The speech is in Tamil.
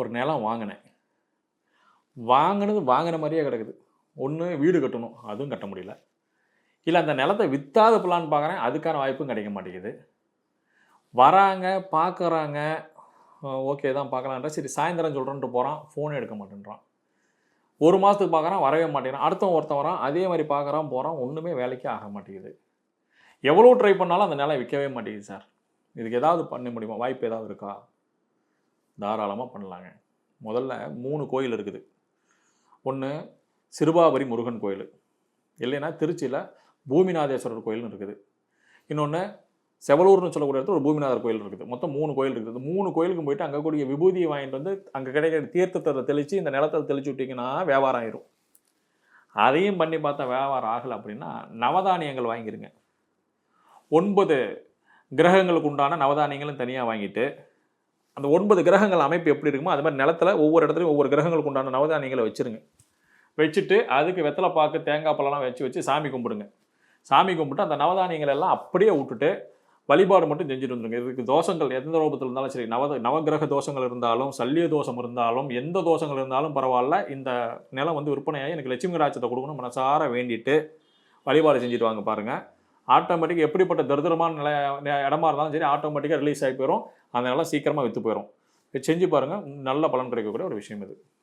ஒரு நிலம் வாங்கினேன். வாங்கினது வாங்கின மாதிரியே கிடக்குது. ஒன்று வீடு கட்டணும், அதுவும் கட்ட முடியல. இல்லை அந்த நிலத்தை விற்றாத பிளான் பார்க்குறேன், அதுக்கான வாய்ப்பும் கிடைக்க மாட்டேங்குது. வராங்க, பார்க்குறாங்க, ஓகே தான் பார்க்கலான்ற, சரி சாயந்தரம் சொல்கிறேன்ட்டு போகிறான், ஃபோனே எடுக்க மாட்டேன்றான். 1 மாதத்துக்கு பார்க்குறான், வரவே மாட்டேங்கிறான். அடுத்தவன் ஒருத்தன் வரான், அதே மாதிரி பார்க்குறான், போகிறான், ஒன்றுமே வேலைக்கே ஆக மாட்டேங்குது. எவ்வளோ ட்ரை பண்ணாலும் அந்த நிலம் விற்கவே மாட்டேங்குது சார். இதுக்கு ஏதாவது பண்ண முடியுமா? வாய்ப்பு ஏதாவது இருக்கா? தாராளமாக பண்ணலாங்க. முதல்ல 3 கோயில் இருக்குது. ஒன்று சிறுபாபரி முருகன் கோயில், இல்லைன்னா திருச்சியில் பூமிநாதேஸ்வரர் கோயில்னு இருக்குது. இன்னொன்று செவலூர்னு சொல்லக்கூடிய இடத்துல ஒரு பூமிநாதர் கோயில் இருக்குது. மொத்தம் 3 கோயில் இருக்குது. இந்த 3 கோயிலுக்கும் போயிட்டு அங்கே கூடிய விபூதியை வாங்கிட்டு வந்து அங்கே கிடைக்கிற தீர்த்தத்தை தெளித்து இந்த நிலத்தை தெளிச்சு விட்டிங்கன்னா வியாபாரம் ஆயிரும். அதையும் பண்ணி பார்த்தா வியாபாரம் ஆகலை அப்படின்னா நவதானியங்கள் வாங்கிடுங்க. 9 கிரகங்களுக்கு உண்டான நவதானியங்களும் தனியாக வாங்கிட்டு, அந்த 9 கிரகங்கள் அமைப்பு எப்படி இருக்குமோ அது மாதிரி நிலத்தில் ஒவ்வொரு இடத்துலையும் ஒவ்வொரு கிரகங்களுக்கு உண்டான நவதானியங்களை வச்சுருங்க. வச்சுட்டு அதுக்கு வெத்தலை பாக்கு தேங்காய் பழம்லாம் வச்சு சாமி கும்பிடுங்க. சாமி கும்பிட்டு அந்த நவதானியங்கள் எல்லாம் அப்படியே விட்டுட்டு வழிபாடு மட்டும் செஞ்சுட்டு வந்துருங்க. இதுக்கு தோஷங்கள் எந்த ரூபத்தில் இருந்தாலும் சரி, நவகிரக தோஷங்கள் இருந்தாலும், சல்லிய தோஷம் இருந்தாலும், எந்த தோஷங்கள் இருந்தாலும் பரவாயில்ல, இந்த நிலம் வந்து விற்பனையாகி எனக்கு லட்சுமி கடாட்சத்தை கொடுக்கணும் மனசார வேண்டிட்டு வழிபாடு செஞ்சுட்டு வாங்க பாருங்கள். ஆட்டோமேட்டிக்காக எப்படிப்பட்ட தரித்திரமான இடமா இருந்தாலும் சரி, ஆட்டோமேட்டிக்காக ரிலீஸ் ஆகி போயிடும். அந்த நிலம் சீக்கிரமாக விற்று போயிடும். செஞ்சு பாருங்கள், நல்ல பலன் கிடைக்கக்கூடிய ஒரு விஷயம் இது.